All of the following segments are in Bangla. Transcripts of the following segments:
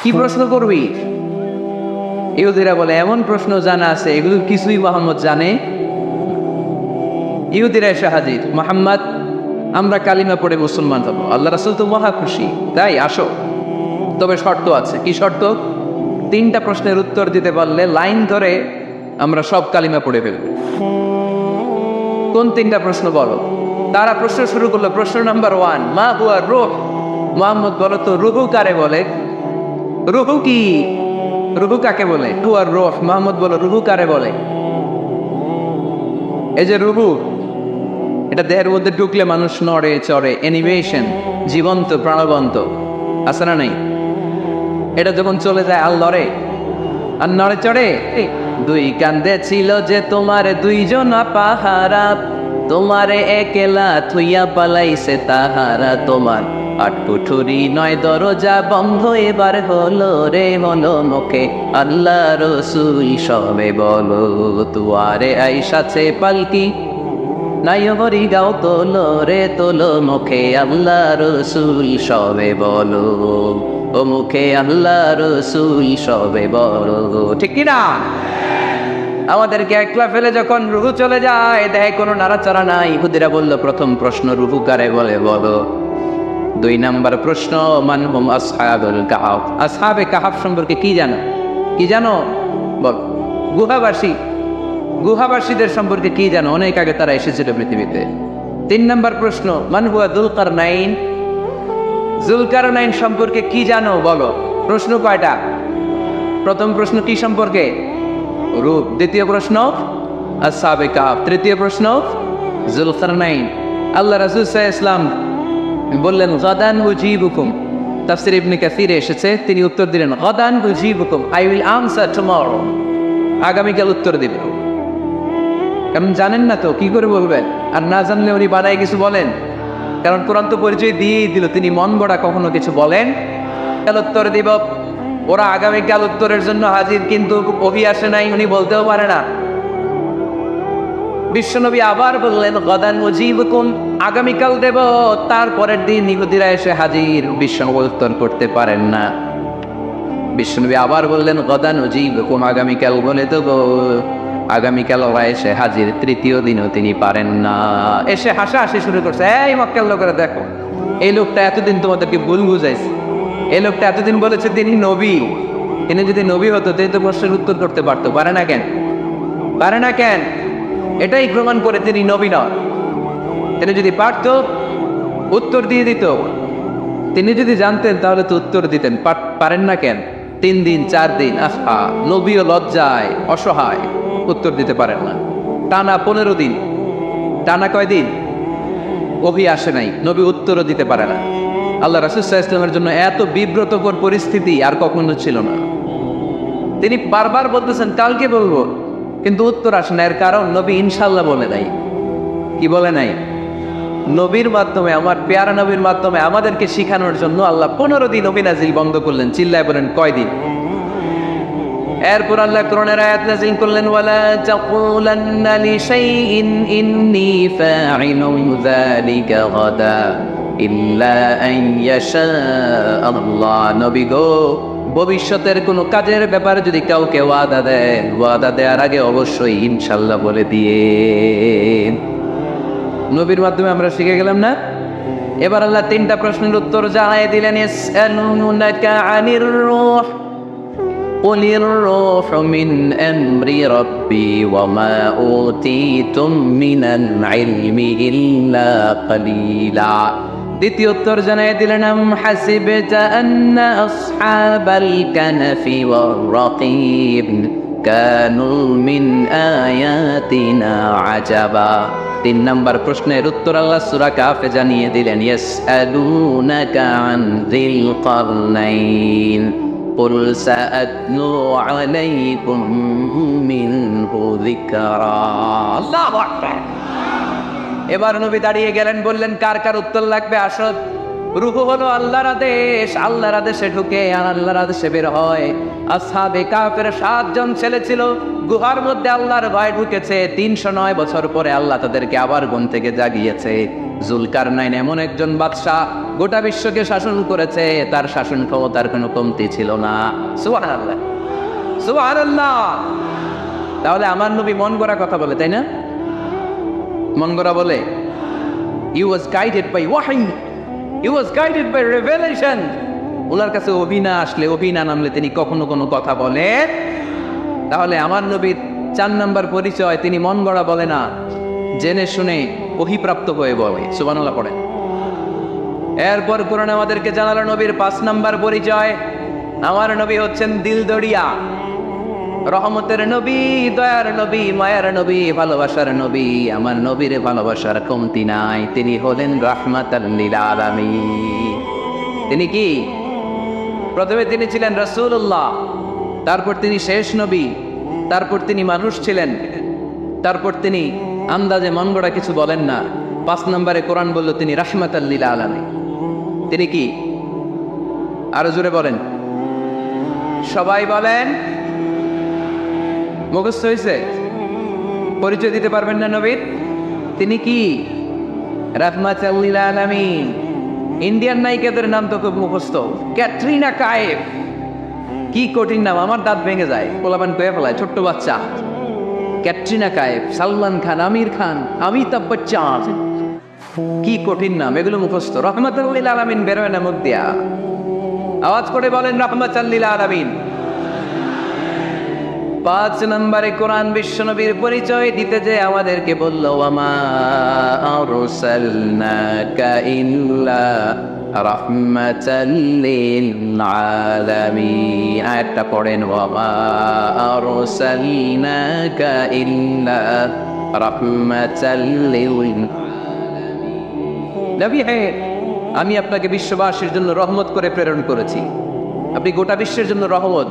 কি প্রশ্ন করবি? ইহুদিরা বলে এমন প্রশ্ন জানা আছে এগুলো কিছুই মোহাম্মদ জানে। ইহুদিরা এসে হাজির, মোহাম্মদ আমরা কালিমা পড়ে মুসলমান হবো, আল্লাহ রাসূল তো মহা খুশি, তাই আসো, তবে শর্ত আছে। কি শর্ত? 3টা প্রশ্নের উত্তর দিতে পারলে লাইন ধরে আমরা সব কালিমা পড়ে ফেলব। কোন 3টা প্রশ্ন বলো? তারা প্রশ্ন শুরু করলো। প্রশ্ন নাম্বার 1, মা হুয়া রূহ। মুহাম্মদ বলো তো রুহু কারে বলে? রুহু কি? রুহু কাকে বলে? হুয়া রূহ। মুহাম্মদ বলো রুহু কারে বলে? এই যে রুহু, এটা দেহের মধ্যে ঢুকলে মানুষ নড়ে চড়ে, অ্যানিমেশন, জীবন্ত প্রাণবন্ত, আছে না নাই? এটা যখন চলে যায় আর লড়ে, আর নড়ে চড়ে। 2 কান্দে ছিল যে তোমার 2জন পাহারা, তোমারে একলা থুইয়া পালাইছে তাহারা, তোমার 8 কুঠুরি 9 দরজা বন্ধ এবার হলো রে হলো মুখে আল্লাহ রসুল সবে বলো, তুয়ারে আইসাছে পালকি নাই হরি গাও তোলো রে তোলো মুখে আল্লাহ রসুল সবে বলো, ও মুখে আল্লাহ রসুল সবে বলো। ঠিক কিনা? আমাদেরকে একলা ফেলে যখন রুহু চলে যায়, দেহে কোনো নাড়াচাড়া নাই। ইহুদিরা বলল প্রথম প্রশ্ন রুহু কারে বলে বলো। 2 নাম্বার প্রশ্ন, মান হুম আসহাবুল কাহফ। আসহাবে কাহফ সম্পর্কে কি জানো? কি জানো বল। গুহাবাসী, গুহাবাসীদের সম্পর্কে কি জানো? অনেক আগে তারা এসেছিল পৃথিবীতে। 3 নাম্বার প্রশ্ন, মান হুয়া যুলকারনাইন। যুলকারনাইন সম্পর্কে কি জানো বলো। প্রশ্ন কয়টা? প্রথম প্রশ্ন কি সম্পর্কে? রূপ। দ্বিতীয় প্রশ্ন আসহাবে কাহফ। তৃতীয় প্রশ্ন যুলকারনাইন। আল্লাহ রাসূল সাল্লাল্লাহু আলাইহি ওয়াসাল্লাম বললেন গাদান উজিবুকুম। তাফসীর ইবনে কাসিরে এসেছে, তিনি উত্তর দিলেন গাদান উজিবুকুম, আই উইল আনসার টুমরো। আগামীকাল উত্তর দিব। কারণ জানেন না তো কি করে বলবেন, আর না জানলে উনি বানায় কিছু বলেন। কারণ কোরআন তো পরিচয় দিয়েই দিল তিনি মন গড়া কখনো কিছু বলেন। কাল উত্তর দিব। ওরা আগামীকাল উত্তরের জন্য হাজির, কিন্তু ওহি আসে নাই, উনি বলতেও পারে না। বিশ্বনবী আবার বললেন গাদান উজিবুকুম, আগামীকাল দেব। তারপরের দিন ইহুদিরা এসে হাজির, বিশ্বনবী উত্তর করতে পারেন না। বিশ্বনবী আবার বললেন গাদান উজিবুকুম, আগামীকাল বলে দেব। আগামীকাল ওরা এসে হাজির, তৃতীয় দিনও তিনি পারেন না। এসে হাসাহাসি শুরু করছে, এই মক্কার লোকেরা দেখো, এই লোকটা এতদিন তোমাদেরকে ভুল বুঝাইছে, এই লোকটা এতদিন বলেছে তিনি নবী। তিনি যদি নবী হতো তিনি তো প্রশ্নের উত্তর করতে পারতো, পারে না কেন? পারে না কেন? এটাই প্রমাণ করে তিনি নবী নন। তিনি যদি পারত উত্তর দিয়ে দিত। তিনি যদি জানতেন তাহলে তো উত্তর দিতেন। পারেন না কেন? 3 দিন 4 দিন, আহা, নবীও লজ্জায় অসহায়, উত্তর দিতে পারেন না। টানা 15 দিন, টানা কয়দিন ওহী আসে নাই, নবী উত্তরও দিতে পারে না। আল্লাহ রাসূল সাল্লাল্লাহু আলাইহি ওয়াসাল্লামের জন্য এত বিব্রতকর পরিস্থিতি আর কখনো ছিল না। তিনি বারবার বলতেছেন কালকে বলবো, কিন্তু উত্তর আসে না। এর কারণ নবী ইনশাআল্লাহ বলে নাই। কি বলে নাই? নবীর মাধ্যমে, আমার পেয়ারা নবীর মাধ্যমে আমাদেরকে শিখানোর জন্য আল্লাহ 15 দিন নবী নাজিল বন্ধ করলেন। চিল্লায় বলেন কয়দিন? এরপর আল্লাহ কোরআনের আয়াত নাজিল করলেন, ওয়ালা তাকুলান্না লিশাইইন ইন্নী ফাইলুন যালিকা গাদা ইল্লা আন ইয়াশা আল্লাহ। নবী গো, ভবিষ্যতের কোনো কাজের ব্যাপারে যদি কাউকে ওয়াদা দেন, ওয়াদা দেওয়ার আগে অবশ্যই ইনশাআল্লাহ বলে দিয়ে। নবীর মাধ্যমে আমরা শিখে গেলাম না? এবার আল্লাহ 3টা প্রশ্নের উত্তর জানাই দিলেন। ইয়াসআলুনাকা আনির রূহ কুলির রূহু মিন আমরি রাব্বি ওয়া মা উতীতুম মিনাল ইলমি ইল্লা কালিলা। দ্বিতীয় উত্তর জানাই দিলেন, আম হাসিবতা আন্না আসহাবাল কানফি ওয়ার রাকিব কানু মিন আয়াতিনা আজাবা। 3 নাম্বার প্রশ্নের উত্তর আল্লাহ সূরা কাফে জানিয়ে দিলেন, ইয়াসআলুনাকা আন যিল কারনাইন কুল সাআতলু আলাইকুম মিনহু যিকরা। আল্লাহু আকবার। এবার নবী দাঁড়িয়ে গেলেন, বললেন কার কার উত্তর লাগবে আসো। রূহ হলো আল্লাহর আদেশ, আল্লাহর আদেশে ঢুকে আর আল্লাহর আদেশে বের হয়। আসহাবে কাফের 7 জন ছেলে ছিল, গুহার মধ্যে আল্লাহর ভয় ঢুকেছে। 309 বছর পরে আল্লাহ তাদেরকে আবার ঘুম থেকে জাগিয়েছে। জুলকারনাইন এমন একজন বাদশাহ, গোটা বিশ্বকে শাসন করেছে, তার শাসন ক্ষমতার কোনো কমতি ছিল না। সুবহানাল্লাহ, সুবহানাল্লাহ। তাহলে আমার নবী মন গড়া কথা বলে, তাই না? মন গড়া বলে? He was guided by wahy, he was guided by revelation. ওনার কাছে অভিনা আসলে, অভিনা নামলে তিনি কখনো কোনো কথা বলে? তাহলে আমার নবীর 4 নাম্বার পরিচয়, তিনি মন গড়া বলে না, জেনে শুনে অভিপ্রাপ্ত হয়ে বলে। সুবহানাল্লাহ পড়েন। এরপর কোরআন আমাদেরকে জানালো নবীর 5 নাম্বার পরিচয়, আমার নবী হচ্ছেন দিলদরিয়া, রহমতের নবী, দয়ার নবী, মায়ার নবী, ভালোবাসার নবী। আমার নবীর ভালোবাসার কমতি নাই। তিনি হলেন রাহমাতাল লিল আলামিন। তিনি কি? প্রথমে তিনি ছিলেন রাসূলুল্লাহ, তারপর তিনি শেষ নবী, তারপর তিনি মানুষ ছিলেন, তারপর তিনি আন্দাজে মন গড়া কিছু বলেন না। 5 নম্বরে কোরআন বলল তিনি রাহমাতাল লিল আলামিন। তিনি কি? আরো জোরে বলেন, সবাই বলেন। মুখস্থ হয়েছে? পরিচয় দিতে পারবেন না নবীর? তিনি কি? রাহমাতাল লিল আলামিন। ইন্ডিয়ান নায়িকাদের নাম তো খুব মুখস্থ। ক্যাটরিনা কাইফ, কি কঠিন নাম, আমার দাঁত ভেঙে যায়, পোলাপান কয়ে ফেলায়, ছোট্ট বাচ্চা। ক্যাটরিনা কাইফ, সালমান খান, আমির খান, অমিতাভ বচ্চন, কি কঠিন নাম, এগুলো মুখস্থ। রাহমাতুল লিল আলামিন বেরোয় না মুখ দিয়া। আওয়াজ করে বলেন রাহমাতুল লিল আলামিন। 5 নম্বরে কোরআন বিশ্বনবীর পরিচয় দিতে যে আমাদেরকে বলল, ওয়ামা আরসালনাকা ইল্লা রাহমাতাল লিল আলামিন। আয়াতটা পড়েন, ওয়ামা আরসালনাকা ইল্লা রাহমাতাল লিল আলামিন। নবী হে, আমি আপনাকে বিশ্ববাসীর জন্য রহমত করে প্রেরণ করেছি। আপনি গোটা বিশ্বের জন্য রহমত,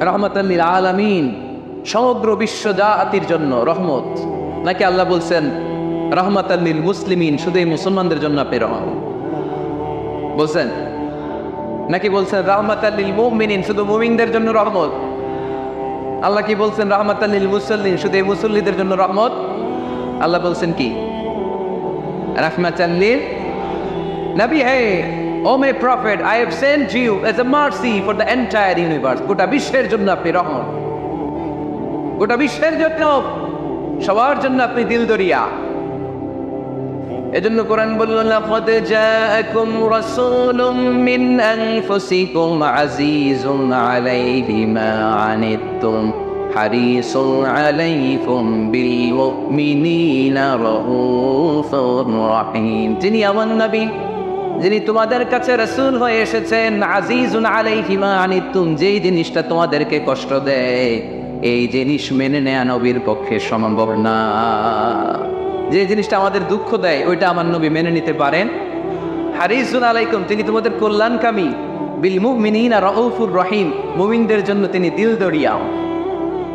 রাহমাতাল লিল আলামিন, সমগ্র বিশ্ব জাতির জন্য রহমত। নাকি আল্লাহ বলছেন রাহমাতাল লিল মুসলিমিন, শুধু এই মুসলমানদের জন্য আপনি রহমত বলছেন? নাকি বলছেন রাহমাতাল লিল মুমিনিন, শুধু মুমিনদের জন্য রহমত? আল্লাহ কি বলছেন রাহমাতাল লিল মুসাল্লিন, শুধু এই মুসল্লিদের জন্য রহমত? আল্লাহ বলছেন কি? রাহমাতাল লিল নবী হে, oh my prophet, I have sent you as a mercy for the entire universe. গোটা বিশ্বের জন্য আপনি রহমত, গোটা বিশ্বের জন্য, সবার জন্য আপনি দিলদরিয়া। এজন্য কোরআন বলল, লাকাদ জাআকুম রাসূলুম মিন আনফুসিকুম আজিজুন আলাইহি মা আনিতুম হারিসুন আলাইকুম বিল মুমিনিনা রাউফুর রহিম। যিনি আমার নবী, যিনি তোমাদের কাছে রাসূল হয়ে এসেছেন, আজিজুন আলাইহি মা আনিতুম, যেই জিনিসটা তোমাদেরকে কষ্ট দেয়, এই জিনিস মেনে নেয়া নবীর পক্ষে সম্ভব না। যে জিনিসটা আমাদের দুঃখ দেয়, ওইটা আমার নবী মেনে নিতে পারেন। হারিসুন আলাইকুম, তিনি তোমাদের কল্যাণকামী। বিল মুমিনিনা রাউফুর রহিম, মুমিনদের জন্য তিনি দিলদরিয়া।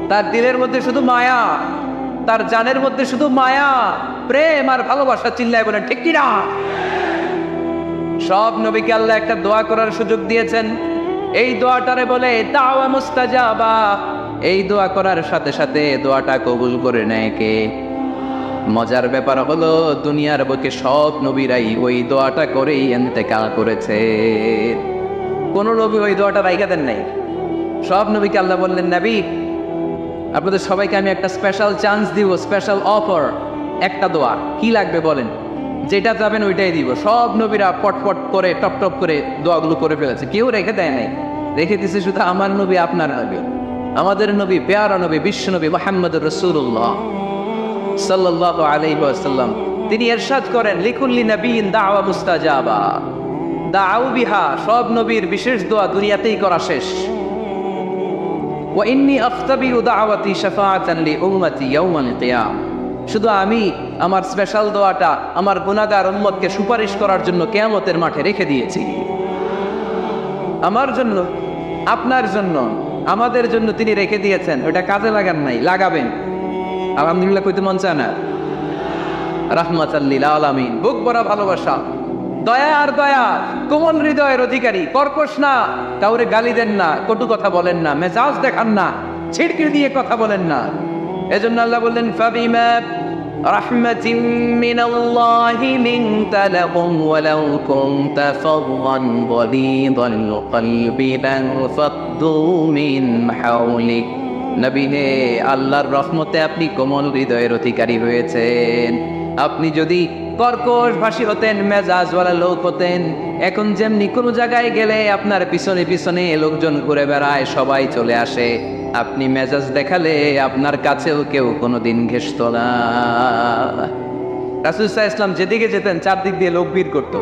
তার দিলের মধ্যে শুধু মায়া, তার জানের মধ্যে শুধু মায়া, প্রেম আর ভালোবাসা। চিল্লায় বলেন ঠিক কি না? সব নবীকে আল্লাহ একটা দোয়া করার সুযোগ দিয়েছেন। এই দোয়াটারে বলে দাওয়া মুস্তাজাবা। এই দোয়া করার সাথে সাথে দোয়াটা কবুল করে নেয় কে? মজার ব্যাপার হলো, দুনিয়ার বুকে সব নবীরাই ওই দোয়াটা করেই ইন্তেকাল করেছে। কোন নবী ওই দোয়াটা রাইখা দেন নাই। সব নবীকে আল্লাহ বললেন, নবী আপনাদের সবাইকে আমি একটা স্পেশাল চান্স দিব, স্পেশাল অফার, একটা দোয়া। কি লাগবে বলেন, যেটা যাবেন ওইটাই দিব। সব নবীরা পটপট করে টপ টপ করে দোয়াগুলো করে ফেলেছে, কেউ রেখে দেয় নাই। রেখে দিছে শুধু আমার নবী, আপনার নবী, আমাদের নবী, পেয়ারা নবী, বিশ্ব নবী মুহাম্মদুর রাসূলুল্লাহ সাল্লাল্লাহু আলাইহি ওয়াসাল্লাম। তিনি ইরশাদ করেন, লিকুল্লি নবিয়্যিন দাওয়া মুস্তাজাবা দাউ বিহা। সব নবীর বিশেষ দোয়া দুনিয়াতেই করা শেষ। ওয়া ইন্নী আফতাবিউ দাওয়াতি শাফাআতান লিউম্মতি ইয়াউমাল কিয়াম। শুধু আমি আমার স্পেশাল দোয়াটা আমার গুনাহগার উম্মতকে সুপারিশ করার জন্য কিয়ামতের মাঠে রেখে দিয়েছি। আমার জন্য, আপনার জন্য, আমাদের জন্য তিনি রেখে দিয়েছেন। ওটা কাজে লাগান নাই, লাগাবেন। আলহামদুলিল্লাহ কইতে মন চায় না? রাহমাতাল লিল আলামিন, বুক ভরা ভালোবাসা, দয়া আর দয়া, কোমল হৃদয়ের অধিকারী, কর্কশ না, কাউরে গালি দেন না, কটু কথা বলেন না, মেজাজ দেখান না, ছিড়কি দিয়ে কথা বলেন না। এজন্য আল্লাহ বললেন, ফাবিমা রাহমাতিন মিনাল্লাহি লিনতা লাহুম ওয়ালাউ কুনতা ফাযযান গালিযাল কলবি লানফাদ্দু মিন হাওলিক। নবী হে, আল্লাহর রহমতে আপনি কোমল হৃদয়ের অধিকারী হয়েছেন। আপনি যদি কর্কশ ভাষী হতেন, মেজাজওয়ালা লোক হতেন, এখন যেমনি কোনো জায়গায় গেলে আপনার পিছনে পিছনে লোকজন ঘুরে বেড়ায়, সবাই চলে আসে, আপনি মেজাজ দেখালে আপনার কাছেও কেউ কোনোদিন ঘেষত না। রাসূল সাল্লাল্লাহু আলাইহি ওয়াসাল্লাম যেদিকে যেতেন চারদিক দিয়ে লোক ভিড় করত।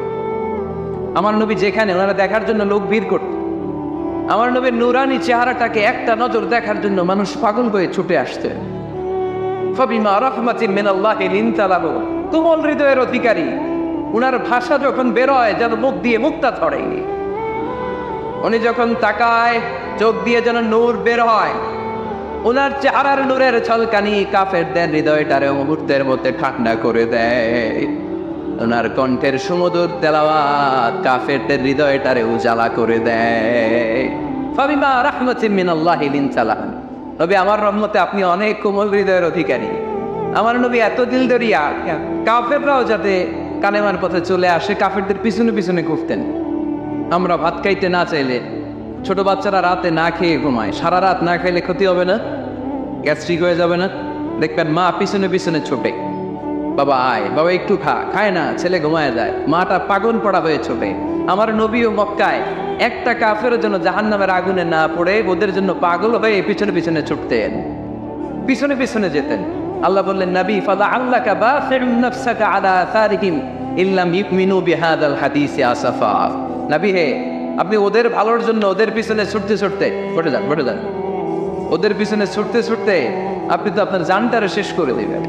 আমার নবী যেখানে, ওনারা দেখার জন্য লোক ভিড় করত। আমার নবীর নুরানি চেহারাটাকে একটা নজর দেখার জন্য মানুষ পাগল হয়ে ছুটে আসছে। ফাবিমা রাহমাতিন মিনাল্লাহি লিনতা লাহুম, কোমল হৃদয়ের অধিকারী। উনার ভাষা যখন বেরোয় যেন মুখ দিয়ে মুক্তা ছড়ে, উনি যখন তাকায় চোখ দিয়ে যেন নূর বের হয়। উনার চেহারার নূরের ঝলকানি কাফেরদের হৃদয়টারে মুহূর্তের মধ্যে ঠান্ডা করে দেয়। ওনার কণ্ঠের সুমধুর তেলাওয়াত কাফেরদের হৃদয়টারে উজালা করে দেয়। ফাবিমা রাহমাতিন মিনাল্লাহি লিনতা লাহুম, নবী আমার রহমতে আপনি অনেক কোমল হৃদয়ের অধিকারী। আমার নবী এত দিল দরিয়া, কাফেররাও যাতে কালেমার পথে চলে আসে কাফেরদের পিছনে পিছনে ঘুরতেন। আমরা ভাত খাইতে না চাইলে, ছোট বাচ্চারা রাতে না খেয়ে ঘুমায়, সারা রাত না খাইলে ক্ষতি হবে না? গ্যাস্ট্রিক হয়ে যাবে না? দেখবেন মা পিছনে পিছনে ছোটে, বাবা আয়, বাবা একটু খা, খায় না, ছেলে ঘুমায় যায়, মাটা পাগল পড়া হয়ে ছোটে। আমার নবীও মক্কায় একটা কাফেরের জন্য জাহান্নামের আগুনে না পড়ে ওদের জন্য পাগল হয়ে পিছনে পিছনে ছুটতেন, পিছনে পিছনে যেতেন। আল্লাহ বললেন, নবী ফাদা আল্লাকা বাখিউন নাফসাকা আলা আসারিহিম ইল্লাম ইউমিনু বিহাদাল হাদিসি আসাফা। নবী হে, আপনি ওদের ভালোর জন্য ওদের পিছনে ছুটতে ছুটতে, বটে যান, ওদের পিছনে ছুটতে ছুটতে আপনি তো আপনার জানটারে শেষ করে দিবেন।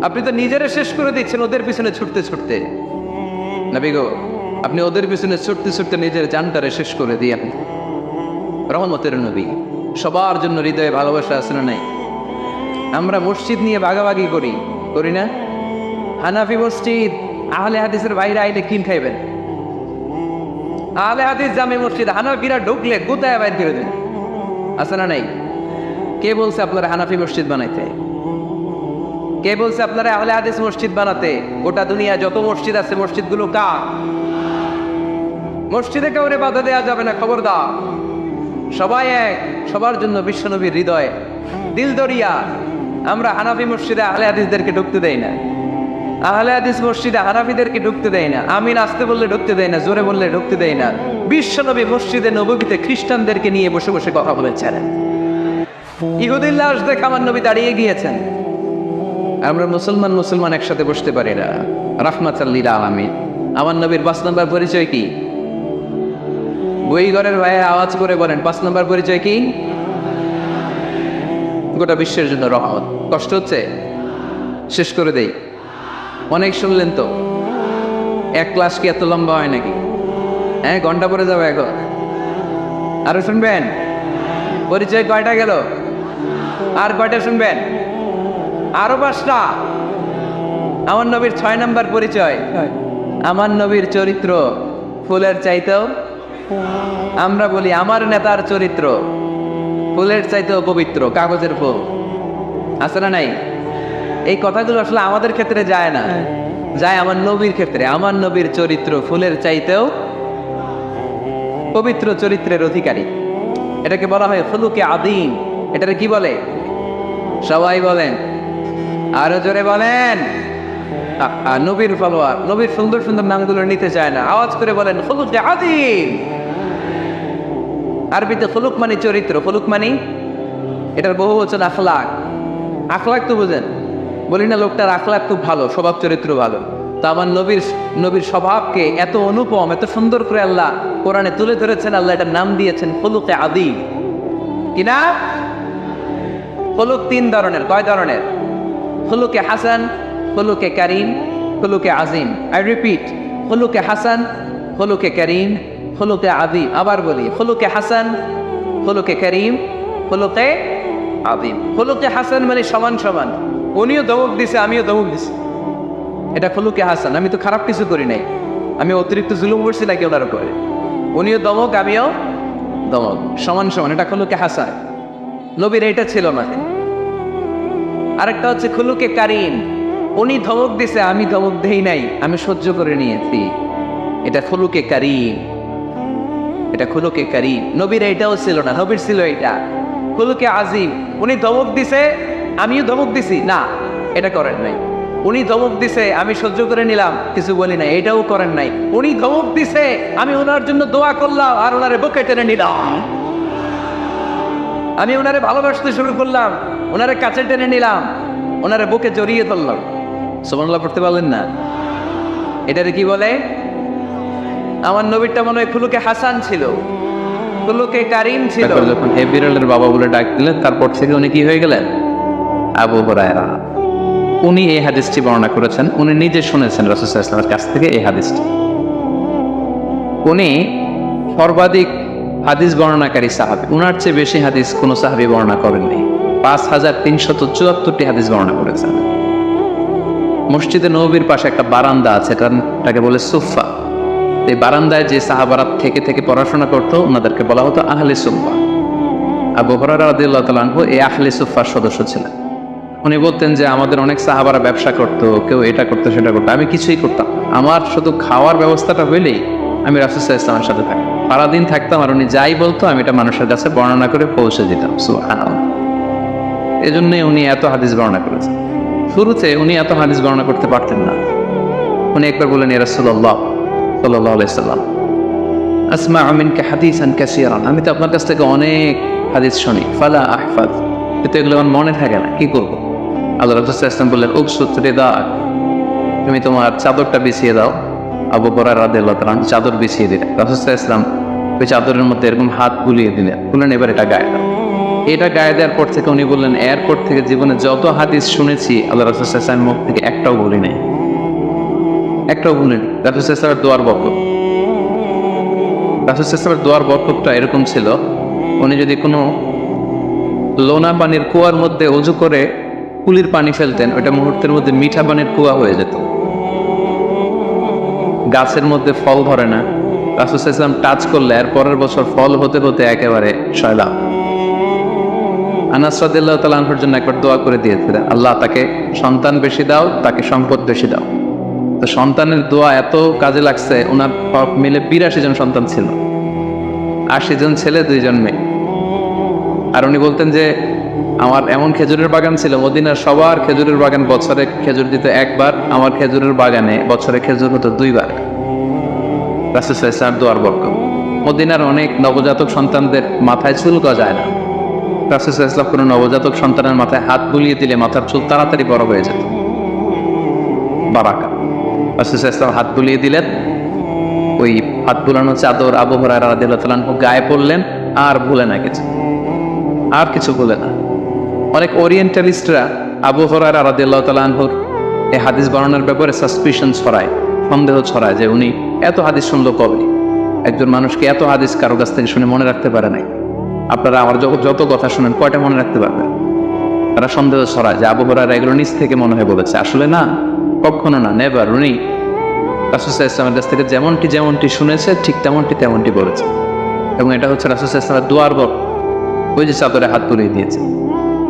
আপনি তো নিজেরে শেষ করে দিচ্ছেন ওদের পিছনে ছুটতে ছুটতে। নবী গো, আপনি ওদের পিছনে ছুটতে ছুটতে নিজের জানটারে শেষ করে দিয়েন। রহমতের নবী, সবার জন্য হৃদয়ে ভালোবাসা আছে না নাই? আমরা মসজিদ নিয়ে ভাগাভাগি করি না? হানাফি মসজিদ, আহলে হাদিসের বাইরে আইলে কিন খাইবেন? আহলে হাদিস জামে মসজিদ, হানাফিরা ঢুকলে গুতায় বাইর করে দেন, আছে না নাই? কে বলছে আপনারা হানাফি মসজিদ বানাইতে? কে বলছে আপনারা আহলে হাদিস মসজিদ বানাতে? গোটা দুনিয়া যত মসজিদ আছে, মসজিদগুলো কার? মসজিদে কাউরে বাধা দেওয়া যাবে না, খবরদার। সবাই এক, সবার জন্য বিশ্বনবীর হৃদয় দিল দরিয়া। আমরা হানাফি মসজিদে আহলে হাদিসদেরকে ঢুকতে দেই না, আহলে হাদিস মসজিদে হানাফিদেরকে ঢুকতে দেয় না, আমিন আসতে বললে ঢুকতে দেয় না, জোরে বললে ঢুকতে দেয় না। বিশ্বনবী মসজিদে নববীতে খ্রিস্টানদেরকে নিয়ে বসে বসে কথা বলেছেন। ইহুদির লাশ দেখে আমার নবী দাঁড়িয়ে গিয়েছেন। আমরা মুসলমান একসাথে বসতে পারি না। রাহমাতাল লিল আলামিন। আমার নবীর 5 নম্বর পরিচয় কি? বই ঘরের ভাইয়া আওয়াজ করে বলেন, 5 নম্বর পরিচয় কি? গোটা বিশ্বের জন্য রহমত। কষ্ট হচ্ছে? শেষ করে দেই। অনেক শুনলেন তো, এক ক্লাস কি এত লম্বা হয় নাকি? হ্যাঁ, ঘন্টা পরে যাবে এখন। আরো শুনবেন? পরিচয় কয়টা গেল? আর কয়টা শুনবেন? আরো 5টা। আমার নবীর 6 নম্বর পরিচয়, আমার নবীর চরিত্র ফুলের চাইতেও, আমরা বলি আমার নেতার চরিত্র ফুলের চাইতেও পবিত্র, কাগজের ফুল, আছে না নাই? এই কথাগুলো আসলে আমাদের ক্ষেত্রে যায় না, যায় আমার নবীর ক্ষেত্রে। আমার নবীর চরিত্র ফুলের চাইতেও পবিত্র চরিত্রের অধিকারী। এটাকে বলা হয় খুলুকে আদিম। এটাকে কি বলে? সবাই বলেন, আরো জোরে বলেন। নবীর ফলোয়ার, নবীর সুন্দর সুন্দর নামগুলো নিতে চায় না, আওয়াজ করে বলেন খুলুকে আদিম। আরবিতে খুলুক মানে চরিত্র, খুলুক মানে এটার বহু বচন আখলাক। আখলাক তো বুঝেন, বলি না লোকটার আখলাক খুব ভালো, স্বভাব চরিত্র ভালো। তো আমার নবীর স্বভাবকে এত অনুপম, এত সুন্দর করে আল্লাহ কোরআনে তুলে ধরেছেন। আল্লাহ এটার নাম দিয়েছেন খুলুকে আদিম। কিনা? খুলুক 3 ধরনের। কয় ধরনের? খুলুকে হাসান, খুলুকে কারিম, খুলুকে আজিম। আই রিপিট, খুলুকে হাসান, খুলুকে কারিম, খুলুকে আদিম। আবার বলি, খুলুকে হাসান, খুলুকে কারিম, খুলুকে আদিম। খুলুকে হাসান মানে সমান সমান, উনিও দমক দিছে আমিও দমক দিছি, এটা খুলুকে হাসান। আমি তো খারাপ কিছু করি নাই, আমি অতিরিক্ত জুলুম করছি নাকি ওনার উপরে? উনিও দমক আমিও দমক, সমান সমান, এটা খুলুকে হাসান। নবীর এটা ছিল না। আরেকটা হচ্ছে খুলুকে কারিম। উনি ধমক দিছে, আমি ধমক দেই নাই, আমি সহ্য করে নিয়েছি। এটা খুলুকে কারীম, এটা খুলুকে কারীম। নবীর এটাও ছিল না, নবীর ছিল এটা খুলুকে আজিম। উনি ধমক দিছে, আমিও ধমক দিছি, না এটা করেন নাই। উনি ধমক দিছে, আমি সহ্য করে নিলাম, কিছু বলি নাই, এটাও করেন নাই। উনি ধমক দিছে, আমি ওনার জন্য দোয়া করলাম আর ওনারে বুকে টেনে নিলাম। আমি ওনারে ভালোবাসতে শুরু করলাম, ওনারে কাছে টেনে নিলাম, ওনারে বুকে জড়িয়ে ধরলাম। সুবহানাল্লাহ পড়তে পারলেন না? এটারে কি বলে? আমার নবীরটা মনে হয় খুলুকে হাসান ছিল, খুলুকে কারীম ছিল। যখন হে বিড়ালের বাবা বলে ডাক দিলেন, তারপর থেকে উনি কি হয়ে গেলেন? আবু হুরায়রা। উনি এই হাদিসটি বর্ণনা করেছেন, উনি নিজে শুনেছেন রাসূল সাল্লাল্লাহু আলাইহি ওয়াসাল্লামের কাছ থেকে এই হাদিসটি। উনি সর্বাধিক হাদিস বর্ণনাকারী সাহাবী, উনার চেয়ে বেশি হাদিস কোনো সাহাবী বর্ণনা করেননি। 5374টি হাদিস বর্ণনা করেছেন। মসজিদে নববীর পাশে একটা বারান্দা আছে, এটাকে বলে সুফা। এই বারান্দায় যে সাহাবারা থেকে থেকে পড়াশোনা করতো, ওনাদেরকে বলা হতো আহলে সুফা। আবু হুরায়রা রাদিয়াল্লাহু তাআলা আনহু এই আহলে সুফার সদস্য ছিলেন। উনি বলতেন যে আমাদের অনেক সাহাবারা ব্যবসা করতো, কেউ এটা করতো সেটা করতো, আমি কিছুই করতাম না। আমার শুধু খাওয়ার ব্যবস্থাটা হইলেই আমি রাসূল সাল্লাল্লাহু আলাইহি ওয়াসাল্লামের সাথে থাকতাম, সারাদিন থাকতাম, আর উনি যাই বলতো আমি এটা মানুষের কাছে বর্ণনা করে পৌঁছে দিতাম। সুবহানাল্লাহ। এজন্যই উনি এত হাদিস বর্ণনা করেছেন। শুরুতে উনি এত হাদিস বর্ণনা করতে পারতেন না। উনি একবার বললেন, ইয়া রাসূলুল্লাহ সাল্লাল্লাহু আলাইহি সাল্লাম, আসমা'ু মিনকা হাদিসান কাসীরান, আমি তো আপনার কাছ থেকে অনেক হাদিস শুনি, ফালা আহফাজ, কিন্তু এগুলো আমার মনে থাকে না, কি করব? আল্লাহ রাসূল সাল্লাল্লাহু আলাইহি ওয়াসাল্লাম বললেন, উবসুত রিদাক, তুমি তোমার চাদরটা বিছিয়ে দাও। আবু হুরায়রা রাদিয়াল্লাহু তাআলা চাদর বিছিয়ে দিলেন। রাসূল সাল্লাল্লাহু আলাইহি ওয়াসাল্লাম ওই চাদরের মধ্যে এরকম হাত বুলিয়ে দিলেন, বললেন এবার এটা গায়ে দাও। এটা গায়ে দেওয়ার পর থেকে উনি বললেন, এরপর থেকে জীবনে যত হাদিস শুনেছি আল্লাহ রাসূল সাল্লাল্লাহু আলাইহি ওয়াসাল্লামের মুখ থেকে একটাও বলি নাই, একটাও বলিনি। রাসূল সাল্লাল্লাহু আলাইহি ওয়াসাল্লামের দোয়ার বরকত, রাসূল সাল্লাল্লাহু আলাইহি ওয়াসাল্লামের দোয়ার বরকতটা এরকম ছিল, উনি যদি কোনো লোনা পানির কুয়ার মধ্যে ওযু করে কুলির পানি ফেলতেন, ওইটা মুহূর্তের মধ্যে মিঠা পানির কুয়া হয়ে যেত। গাছের মধ্যে ফল ধরে না, রাসূল সাল্লাল্লাহু আলাইহি ওয়াসাল্লাম টাচ করলে এর পরের বছর ফল হতে হতে একেবারে সয়লাব। আনাস রাদিয়াল্লাহু তাআলা আনহুর জন্য একবার দোয়া করে দিয়েছিলেন, আল্লাহ তাকে সন্তান বেশি দাও, তাকে সম্পদ বেশি দাও। তো সন্তানের দোয়া এত কাজে লাগছে, ওনার সব মিলে 82 জন সন্তান ছিল, 80 জন ছেলে 2 জন মেয়ে। আর উনি বলতেন যে আমার এমন খেজুরের বাগান ছিল, মদিনার সবার খেজুরের বাগান বছরে খেজুর দিত একবার, আমার খেজুরের বাগানে বছরে খেজুর হতো 2 বার। রাসূল সাল্লাল্লাহু আলাইহি ওয়াসাল্লাম দোয়ার বরকত। মদিনার অনেক নবজাতক সন্তানদের মাথায় চুল গজায় না, রাসূল সাল্লাল্লাহু আলাইহি ওয়াসাল্লাম কোনো নবজাতক সন্তানের মাথায় হাত বুলিয়ে দিলে মাথার চুল তাড়াতাড়ি বড় হয়ে যেত, বারাকা। রাসূল সাল্লাল্লাহু আলাইহি ওয়াসাল্লাম হাত বুলিয়ে দিলেন, ওই হাত বুলানো চাদর আবু হুরায়রা রাদিয়াল্লাহু তাআলা আনহু গায়ে পড়লেন, আর ভুলে না কিছু, আর কিছু ভুলে না। অনেক ওরিয়েন্টালিস্টরা আবু হুরায়রা রাদিয়াল্লাহু তাআলা আনহুর এই হাদিস বর্ণনার ব্যাপারে সাসপিশন ছড়ায়, সন্দেহ ছড়ায় যে উনি এত হাদিস শুনলো কবে? একজন মানুষকে এত হাদিস কারো কাছ থেকে শুনে মনে রাখতে পারে নাই। আপনারা আমার যত কথা শুনেন কয়টা মনে রাখতে পারবেন? তারা সন্দেহ ছড়ায় যে আবু হুরায়রা এগুলো নিজ থেকে মনে হয় বলেছে। আসলে না, কখনো না, নেভার। উনি রাসূল সাল্লাল্লাহু আলাইহি ওয়াসাল্লামের কাছ থেকে যেমনটি শুনেছে ঠিক তেমনটি বলেছে। এবং এটা হচ্ছে রাসূল সাল্লাল্লাহু আলাইহি ওয়াসাল্লামের দোয়ার বর, ওই যে চাদরে হাত তুলিয়ে দিয়েছে।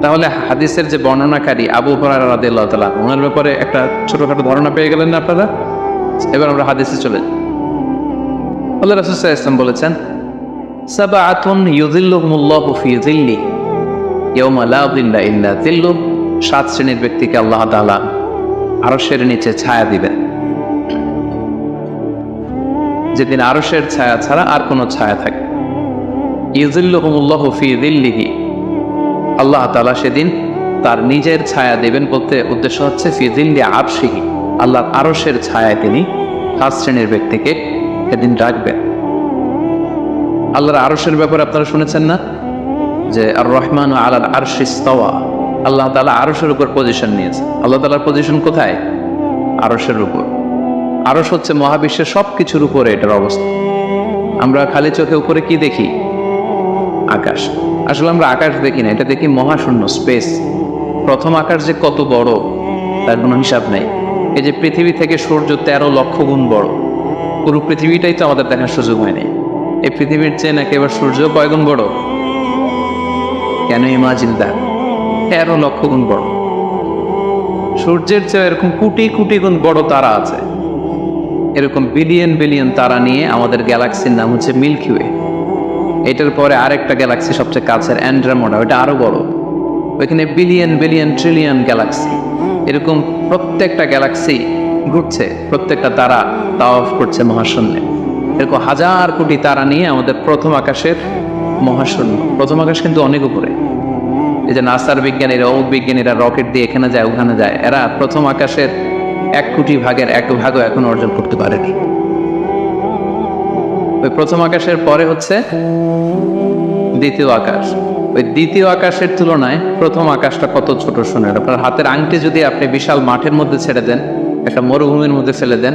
তাহলে হাদিসের যে বর্ণনাকারী আবু হুরায়রা রাদিয়াল্লাহু তাআলা, ওনার ব্যাপারে একটা ছোটখাটো ধারণা পেয়ে গেলেন না আপনারা? এবার আমরা হাদিসে চলে যাই। আল্লাহ রাসূল সাল্লাল্লাহু আলাইহি ওয়াসাল্লাম বলেছেন, সাবআতুন ইউযিল্লুহুমুল্লাহু ফি যিল্লি ইয়াওমা লা যিল্লা ইল্লা যিল্লুহ, 7 শ্রেণীর ব্যক্তিকে আল্লাহ তাআলা আরশের নিচে ছায়া দিবেন, যেদিন আরশের ছায়া ছাড়া আর কোনো ছায়া থাকে। ইউযিল্লুহুমুল্লাহু ফি যিল্লিহি, আল্লাহ তাআলা সেদিন তার নিজের ছায়া দেবেন, বলতে উদ্দেশ্য হচ্ছে ফি যিল্লি আরশিহি, আল্লাহর আরশের ছায়ায় তিনি 7 শ্রেণীর ব্যক্তিকে সেদিন রাখবেন। আল্লাহর আরশের ব্যাপারে আপনারা শুনেছেন না যে আর রহমানু আলাল আরশি ইস্তাওয়া, আল্লাহ তাআলা আরশের উপর পজিশন নিয়েছে। আল্লাহ তাআলার পজিশন কোথায়? আরশের উপর। আরশ হচ্ছে মহাবিশ্বের সবকিছুর উপরে এটার অবস্থা। আমরা খালি চোখে উপরে কি দেখি? আকাশ। আসলে আমরা আকাশ দেখি না, এটা দেখি মহাশূন্য, স্পেস। প্রথম আকাশ যে কত বড় তার কোনো হিসাব নেই। এই যে পৃথিবী থেকে সূর্য 13 লক্ষ গুণ বড়, পুরো পৃথিবীটাই তো আমাদের দেখার সুযোগ হয়নি। এই পৃথিবীর চেয়ে নাকি এবার সূর্য কয় গুণ বড়? Can you imagine that? 13 লক্ষ গুণ বড়। সূর্যের চেয়ে এরকম কোটি কোটি গুণ বড় তারা আছে। এরকম বিলিয়ন বিলিয়ন তারা নিয়ে আমাদের গ্যালাক্সির নাম হচ্ছে মিল্কি ওয়ে। এটার পরে আরেকটা গ্যালাক্সি সবচেয়ে কাছের অ্যান্ড্রোমেডা, ওটা আরো বড়। ওইখানে বিলিয়ন বিলিয়ন ট্রিলিয়ন গ্যালাক্সি, এরকম প্রত্যেকটা গ্যালাক্সি ঘুরছে, প্রত্যেকটা তারা তাওয়াফ করছে মহাশূন্যে। এরকম হাজার কোটি তারা নিয়ে আমাদের প্রথম আকাশের মহাশূন্য। প্রথম আকাশ কিন্তু অনেক উপরে। এই যে নাসার বিজ্ঞানীরা, অমুক বিজ্ঞানীরা রকেট দিয়ে এখানে যায় ওখানে যায়, এরা প্রথম আকাশের 1 কোটি ভাগের 1 ভাগও এখন অর্জন করতে পারেনি। ওই প্রথম আকাশের পরে হচ্ছে দ্বিতীয় আকাশ। ওই দ্বিতীয় আকাশের তুলনায় প্রথম আকাশটা কত ছোট শোনেন। আপনার হাতের আংটি যদি আপনি বিশাল মাঠের মধ্যে ছেড়ে দেন, একটা মরুভূমির মধ্যে ফেলে দেন,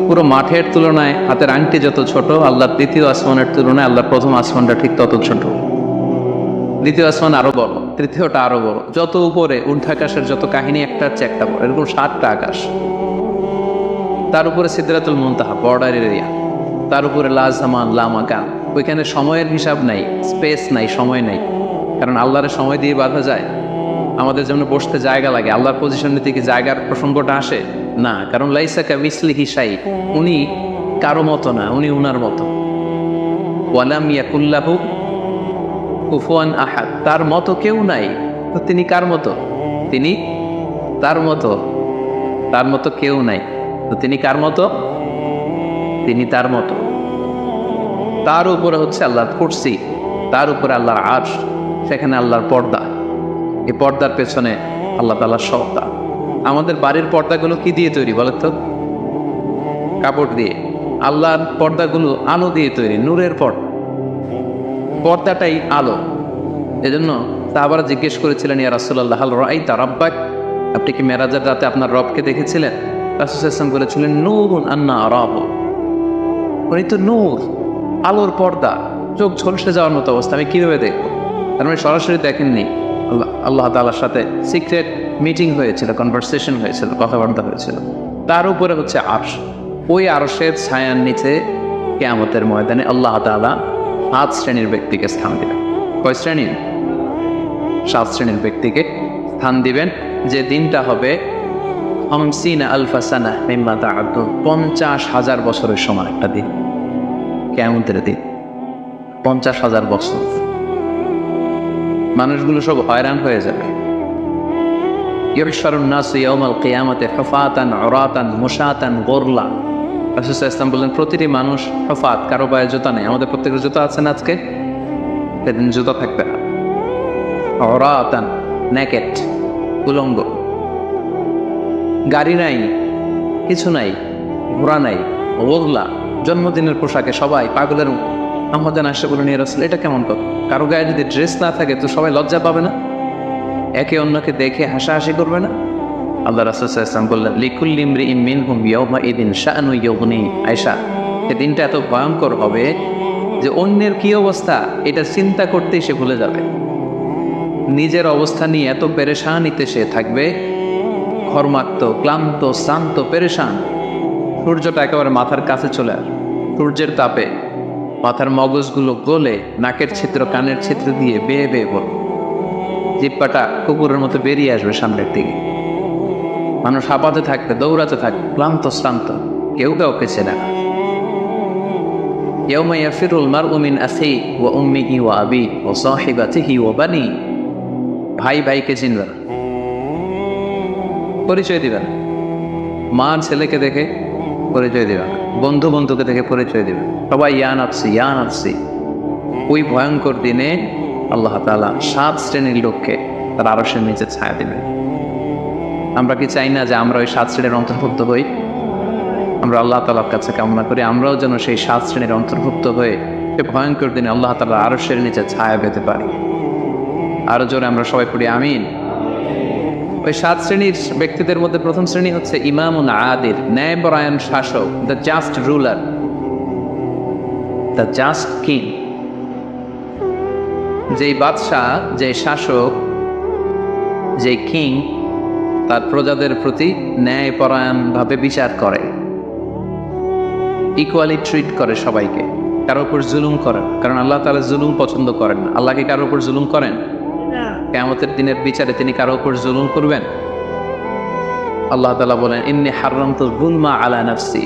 পুরো মাঠের তুলনায় হাতের আংটি যত ছোট, আল্লাহর দ্বিতীয় আসমানের তুলনায় আল্লাহর প্রথম আসমানটা ঠিক তত ছোট। দ্বিতীয় আসমান আরো বড়, তৃতীয়টা আরো বড়। যত উপরে ঊর্ধ্বাকাশের যত কাহিনী একটার চেয়ে একটা বড়, এরকম 7টা আকাশ। তার উপরে সিদরাতুল মুনতাহা, বর্ডার এরিয়া। তার উপরে লা জামান লা মাকান, ওইখানে সময়ের হিসাব নাই, স্পেস নাই, সময় নাই। কারণ আল্লাহর সময় দিয়ে বাঁধা যায়? আমাদের যেমন বসতে জায়গা লাগে, আল্লাহর পজিশন নিতে কি জায়গার প্রসঙ্গটা আসে না? কারণ লাইসা কামিসলিহি শাই, উনি কারো মতো না, উনি উনার মতো। ওয়ালাম ইয়াকুল্লাহু কুফুয়ান আহাদ, তার মতো কেউ নাই। তো তিনি কার মতো? তিনি তার মতো। তার মতো কেউ নাই, তো তিনি কার মতো? তিনি তার মতো। তার উপরে হচ্ছে আল্লাহর কুরসি, তার উপরে আল্লাহর আরশ, সেখানে আল্লাহর পর্দা। এই পর্দার পেছনে আল্লাহ তাআলার সত্তা। আমাদের বাড়ির পর্দাগুলো কি দিয়ে তৈরি বলেন তো? কাপড় দিয়ে। আল্লাহর পর্দাগুলো আলো দিয়ে তৈরি, নূরের পর্দা। পর্দাটাই আলো। এজন্য সাহাবারা জিজ্ঞেস করেছিলেন, ইয়া রাসূলুল্লাহ হাল রাআইতা রাব্বাক, আপনি কি মেরাজের রাতে আপনার রবকে দেখেছিলেন? রাসূল সাল্লাল্লাহু আলাইহি ওয়াসাল্লাম বলেছিলেন, নূরুন আন্না আরাহু, উনি তো নূর, আলোর পর্দা, চোখ ঝলসে যাওয়ার মতো অবস্থা, আমি কিভাবে দেখবো? তার মানে সরাসরি দেখেননি। আল্লাহ তাআলার সাথে সিক্রেট মিটিং হয়েছিল, কনভারসেশন হয়েছিল, কথাবার্তা হয়েছিল। তার উপরে হচ্ছে আরশ। ওই আরশের ছায়ার নিচে কিয়ামতের ময়দানে আল্লাহ তাআলা 7 শ্রেণীর ব্যক্তিকে স্থান দিবেন। কয় শ্রেণী? 7 শ্রেণীর ব্যক্তিকে স্থান দিবেন। যে দিনটা হবে 50 আলফা সানা মিম্মা তা'উদ্দুন, 50,000 বছরের সমান একটা দিন, কিয়ামতের দিন। 50,000 বছর। মানুষগুলো সব হয়রান হয়ে যাবে। ইউহশারুন নাসু ইয়াউমাল কিয়ামাতি হুফাতান উরাতান মুশাতান গুরলা। রাসূল সাল্লাল্লাহু আলাইহি ওয়াসাল্লাম বললেন, প্রতিটি মানুষ হুফাত, কারো পায়ে জুতা নেই। আমাদের প্রত্যেকের জুতা আছে না আজকে? সেদিন জুতা থাকবে না। উরাতান, নেকেট, উলঙ্গ। গাড়ি নাই, কিছু নাই, ঘোড়া নাই। গুরলা, জন্মদিনের পোশাকে সবাই পাগলের মতো। আমাদের আসে বলে নিয়ে রাসূল, এটা কেমন কথা? কারো গায়ে যদি ড্রেস না থাকে তো সবাই লজ্জা পাবে না? একে অন্যকে দেখে হাসাহাসি করবে না? আল্লাহ রাসূল সাল্লাল্লাহু আলাইহি ওয়াসাল্লাম বললেন, লিকুল্লি ইমরিইন মিনহুম ইয়াওমা ইদিন শাআনু ইউগনি। আয়েশা, এই দিনটা এত ভয়ঙ্কর হবে যে অন্যের কি অবস্থা এটা চিন্তা করতেই সে ভুলে যাবে। নিজের অবস্থা নিয়ে এত পেরেশানিতে সে থাকবে, ঘর্মাক্ত, ক্লান্ত, শ্রান্ত, পেরেশান। সূর্যটা একেবারে মাথার কাছে চলে আসে। সূর্যের তাপে মাথার মগজগুলো গলে নাকের ছিদ্র, কানের ছিদ্র দিয়ে বেয়ে বেয়ে পড়বে। জিহ্বাটা কুকুরের মতো বেরিয়ে আসবে সামনের দিকে। মানুষ হাঁপাতে থাকবে, দৌড়াতে থাকবে, ক্লান্ত শ্রান্ত, কেউ কাউকে চেনে না। ইয়াউমা ইয়াফিরুল মারউ মিন আখিহি ওয়া উম্মিহি ওয়া আবিহি ওয়া সাহিবাতিহি ওয়া বানিহি। ভাই ভাইকে চিনবে না, পরিচয় দিবে না। মা ছেলেকে দেখে পরিচয় দিবে না, বন্ধু বন্ধুকে দেখে পরিচয় দিবে। সবাই ইয়া নাফসি ইয়া নাফসি। ওই ভয়ঙ্কর দিনে আল্লাহ তাআলা 7 শ্রেণীর লোককে তার আরশের নিচে ছায়া দিবেন। আমরা কি চাই না যে আমরা ওই 7 শ্রেণীর অন্তর্ভুক্ত হই? আমরা আল্লাহ তাআলার কাছে কামনা করি আমরাও যেন সেই 7 শ্রেণীর অন্তর্ভুক্ত হয়ে সে ভয়ঙ্কর দিনে আল্লাহ তাআলার আরশের নিচে ছায়া পেতে পারি। আরো জোরে আমরা সবাই পড়ি আমিন। ওই 7 শ্রেণীর ব্যক্তিদের মধ্যে প্রথম শ্রেণী হচ্ছে ইমামুন আদিল, ন্যায়পরায়ণ শাসক, the just ruler, the just king. যেই বাদশাহ, যে শাসক, যে কিং তার প্রজাদের প্রতি ন্যায়পরায়ণভাবে বিচার করে, ইকুয়ালি ট্রিট করে সবাইকে, কারো উপর জুলুম করেন। কারণ আল্লাহ তাআলা জুলুম পছন্দ করেন না। আল্লাহ কি কারো উপর জুলুম করেন? কিয়ামতের দিনের বিচারে তিনি কারো উপর জুলুম করবেন? আল্লাহ তাআলা বলেন, ইন্নী হারামতু যুলমা আলা নাফসি,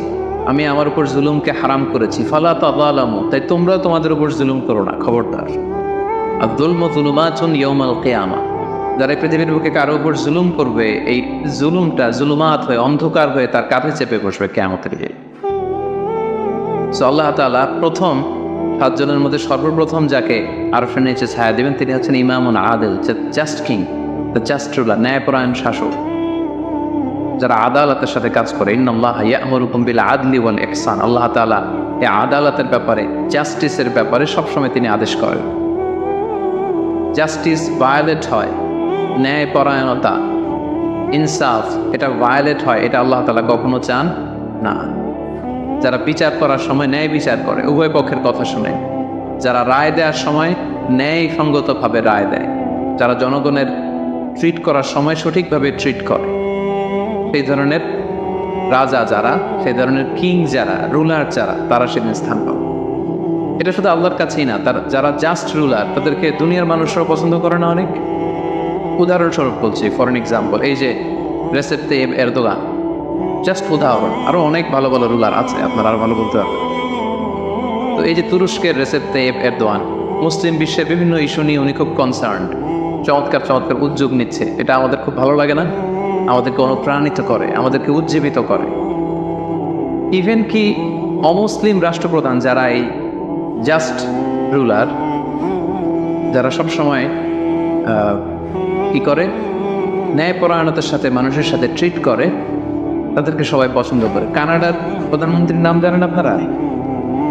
আমি আমার উপর জুলুমকে হারাম করেছি, ফালা তাযালামু, তাই তোমরা তোমাদের উপর জুলুম করো না, খবরদার। আয-যুলমু যুলুমাতুন ইয়াউমাল কিয়ামা, যারা পৃথিবীর বুকে কারো উপর জুলুম করবে, এই জুলুমটা জুলুমাত হয়ে, অন্ধকার হয়ে তার কাঁধে চেপে বসবে কিয়ামতের দিন। সো আল্লাহ তাআলা প্রথম 7 জনের মধ্যে সর্বপ্রথম যাকে আরশের নিচে ছায়া দিবেন তিনি হচ্ছেন ইমামুন আদিল, just king, the just ruler, ন্যায়পরায়ণ শাসক, যারা আদালতের সাথে কাজ করে। ইন্নাল্লাহা ইয়া'মুরুকুম বিল আদলি ওয়াল ইহসান, আল্লাহ তাআলা এই আদালতের ব্যাপারে, জাস্টিসের ব্যাপারে সবসময় তিনি আদেশ করেন। জাস্টিস ভায়োলেট হয়, ন্যায়পরায়ণতা, ইনসাফ এটা ভায়োলেট হয়, এটা আল্লাহ তাআলা কখনো চান না। যারা বিচার করার সময় ন্যায় বিচার করে, উভয় পক্ষের কথা শুনে, যারা রায় দেওয়ার সময় ন্যায়সঙ্গতভাবে রায় দেয়, যারা জনগণের ট্রিট করার সময় সঠিকভাবে ট্রিট করে, সেই ধরনের রাজা যারা, সেই ধরনের কিং যারা, রুলার যারা, তারা সেদিন স্থান পাবে। এটা শুধু আল্লাহর কাছেই না, যারা জাস্ট রুলার তাদেরকে দুনিয়ার মানুষরাও পছন্দ করে না অনেক। উদাহরণস্বরূপ বলছি, ফর এন এক্সাম্পল, এই যে রেসেপ তাইয়েব এরদোগান, জাস্ট উদাহরণ, আরো অনেক ভালো ভালো রুলার আছে, আপনারা আরো ভালো বলতে পারবেন। তো এই যে তুরস্কের রেসেপ তাইয়েব এরদোয়ান মুসলিম বিশ্বের বিভিন্ন ইস্যু নিয়ে উনি খুব কনসার্নড, চমৎকার চমৎকার উদ্যোগ নিচ্ছে, এটা আমাদের খুব ভালো লাগে না? আমাদেরকে অনুপ্রাণিত করে, আমাদেরকে উজ্জীবিত করে। ইভেন কি অমুসলিম রাষ্ট্রপ্রধান যারা এই জাস্ট রুলার, যারা সবসময় কি করে, ন্যায়পরায়ণতার সাথে মানুষের সাথে ট্রিট করে, তাদেরকে সবাই পছন্দ করে। কানাডার প্রধানমন্ত্রীর নাম জানেন আপনারা?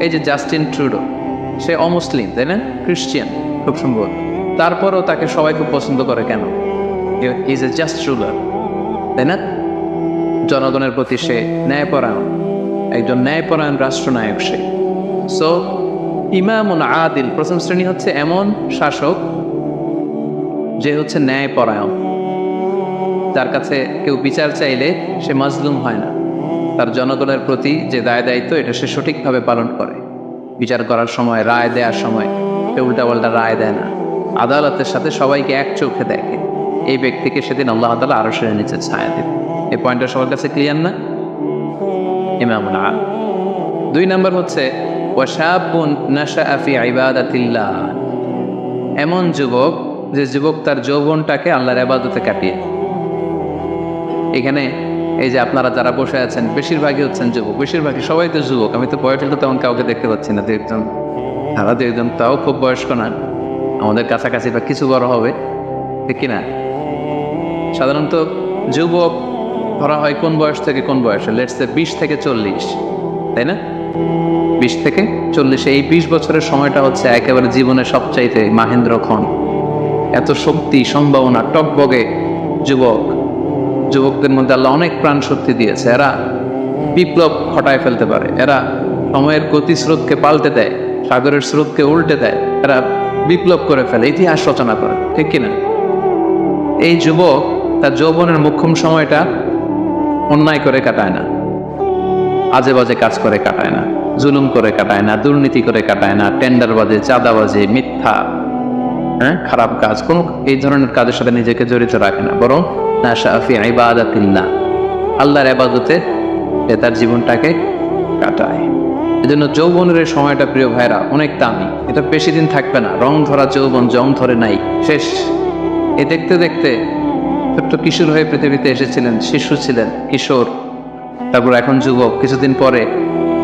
এই যে জাস্টিন ট্রুডো, সে অমুসলিম, তাই না, খ্রিস্টিয়ান খুব সম্ভব, তারপরেও তাকে সবাই খুব পছন্দ করে। কেন? ইজ এ জাস্ট রুলার, তাই না? জনগণের প্রতি সে ন্যায়পরায়ণ, একজন ন্যায়পরায়ণ রাষ্ট্রনায়ক সে। সো ইমামুন আদিল, প্রথম শ্রেণী হচ্ছে এমন শাসক যে হচ্ছে ন্যায়পরায়ণ, তার কাছে কেউ বিচার চাইলে সে মাজলুম হয় না, তার জনগণের প্রতি যে দায় দায়িত্ব এটা সে সঠিকভাবে পালন করে। বিচার করার সময়, রায় দেওয়ার সময় সে উল্টাপাল্টা রায় দেয় না, আদালতের সাথে সবাইকে এক চোখে দেখে। এই ব্যক্তিকে সেদিন আল্লাহ তাআলা আরশের নিচে ছায়া দেবে। এই পয়েন্টটা সবার কাছে ক্লিয়ার না? ইমামুল আদিল। 2 নাম্বার হচ্ছে ওয়াশাবুন নাশাআ ফি ইবাদাতিল্লাহ, এমন যুবক যে যুবক তার যৌবনটাকে আল্লাহর ইবাদতে কাটিয়ে। এখানে এই যে আপনারা যারা বসে আছেন বেশিরভাগই হচ্ছেন যুবক, বেশিরভাগই সবাই তো যুবক। আমি তো বয়সে তো তেমন কাউকে দেখতে পাচ্ছি না, 2-1 তারা 2-1 তাও খুব বয়স্ক না, আমাদের কাছাকাছি বা কিছু বড় হবে, ঠিক কিনা? সাধারণত যুবক ধরা হয় কোন বয়স থেকে কোন বয়সে? লেটস সে 20 থেকে 40, তাই না? 20 থেকে 40, এই 20 বছরের সময়টা হচ্ছে একেবারে জীবনের সবচাইতে মাহেন্দ্রক্ষণ। এত শক্তি, সম্ভাবনা, টকবগে যুবক, যুবকদের মধ্যে আল্লাহ অনেক প্রাণ শক্তি দিয়েছে। এরা বিপ্লব ঘটায় ফেলতে পারে, এরা সময়ের গতিস্রোতকে পাল্টে দেয়, সাগরের স্রোতকে উল্টে দেয়, এরা বিপ্লব করে ফেলে, ইতিহাস রচনা করে, ঠিক কিনা? এই যুবক তার যৌবনের মোক্ষম সময়টা অন্যায় করে কাটায় না, আজে বাজে কাজ করে কাটায় না, জুলুম করে কাটায় না, দুর্নীতি করে কাটায় না, টেন্ডারবাজে, চাঁদাবাজে, মিথ্যা, খারাপ কাজ, কোন এই ধরনের কাজের সাথে নিজেকে জড়িত রাখে না, বরং নাশাআ ফি ইবাদাতিল্লাহ, আল্লাহর ইবাদতে তার জীবনটাকে কাটায়। এজন্য যৌবনের এই সময়টা প্রিয় ভাইরা অনেক দামি, এটা বেশি দিন থাকবে না। রং ধরা যৌবন জং ধরে নাই, শেষ। এ দেখতে দেখতে ছোট্ট কিশোর হয়ে পৃথিবীতে এসেছিলেন, শিশু ছিলেন, কিশোর, তারপর এখন যুবক, কিছুদিন পরে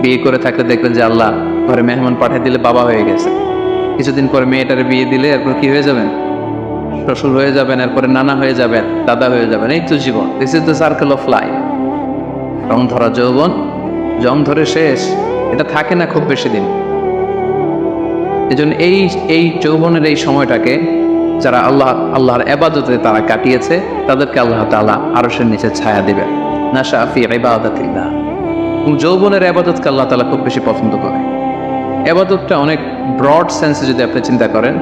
বিয়ে করে থাকলে দেখবেন যে আল্লাহ ঘরে মেহমান পাঠিয়ে দিলে বাবা হয়ে গেছে। কিছুদিন পরে মেয়েটারে বিয়ে দিলে এরপর কি হয়ে যাবেন? শ্বশুর হয়ে যাবেন, এরপরে নানা হয়ে যাবেন, দাদা হয়ে যাবেন। এই তো জীবন, this is the circle of life. রং ধরা যৌবন জং ধরে শেষ, এটা থাকে না খুব বেশি দিন। এজন্য এই যৌবনের এই সময়টাকে যারা আল্লাহর ইবাদতে তারা কাটিয়েছে, তাদেরকে আল্লাহ তাআলা আরশের নিচে ছায়া দিবেন। নাশাআ ফি ইবাদাতিল্লাহ। যৌবনের ইবাদতকে আল্লাহ তাআলা খুব বেশি পছন্দ করে। ইবাদতটা অনেক ব্রড সেন্সে যদি আপনি চিন্তা করেন,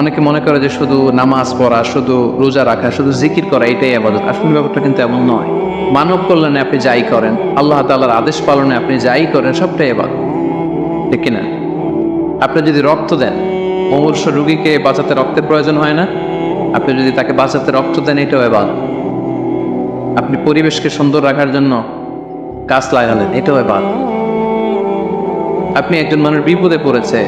অনেকে মনে করে যে শুধু নামাজ পড়া, শুধু রোজা রাখা, শুধু জিকির করা এটাই ইবাদত। আসলে ব্যাপারটা কিন্তু এমন নয়। মানব কল্যাণে আপনি যাই করেন, আল্লাহ তাআলার আদেশ পালনে আপনি যাই করেন, সবটাই ইবাদত, ঠিক কিনা? আপনি যদি রক্ত দেন, মুমূর্ষ রোগীকে বাঁচাতে রক্তের প্রয়োজন হয় না? আপনি যদি তাকে বাঁচাতে রক্ত দেন, এটাও ইবাদত। আপনি পরিবেশকে সুন্দর রাখার জন্য গাছ লাগালেন, এটাও ইবাদত। আপনি একজন মানুষ বিপদে পড়েছে,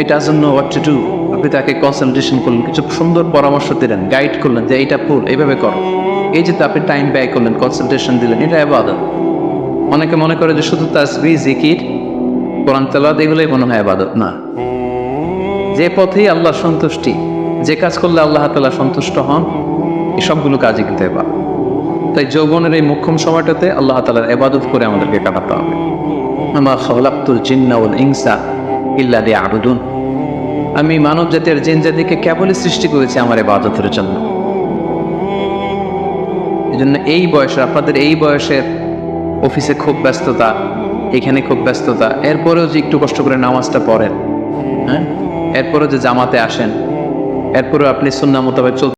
এটা জন্য হোয়াট টু ডু, আপনি তাকে কনসালটেশন করলেন, কিছু সুন্দর পরামর্শ দিলেন, গাইড করলেন যে এইটা ভুল, এইভাবে করো। এই যে আপনি টাইম ব্যয় করলেন, কনসালটেশন দিলেন, এটা ইবাদত। অনেকে মনে করে যে শুধু তাসবিহ, জিকির, কোরআন তেলাওয়াত এগুলোই মনে হয় ইবাদত। না, যে পথেই আল্লাহ সন্তুষ্টি, যে কাজ করলে আল্লাহ তাআলা সন্তুষ্ট হন, এই সবগুলো কাজই কিন্তু ইবাদত। তাই যৌবনের এই মোক্ষম সময়টাতে আল্লাহ তাআলার ইবাদত করে আমাদেরকে কাটাতে হবে। আমা খালাকতুল জিন্না ওয়াল ইনসা ইল্লা লিয়াবুদুন, আমি মানব জাতির জিন জাতিকে কেবলই সৃষ্টি করেছি আমার ইবাদতের জন্য। এই জন্য এই বয়সে, আপনাদের এই বয়সের অফিসে খুব ব্যস্ততা, এখানে খুব ব্যস্ততা, এরপরেও যে একটু কষ্ট করে নামাজটা পড়েন, হ্যাঁ, এরপরেও যে জামাতে আসেন, এরপরেও আপনি সুন্নাহ মোতাবেক চলতে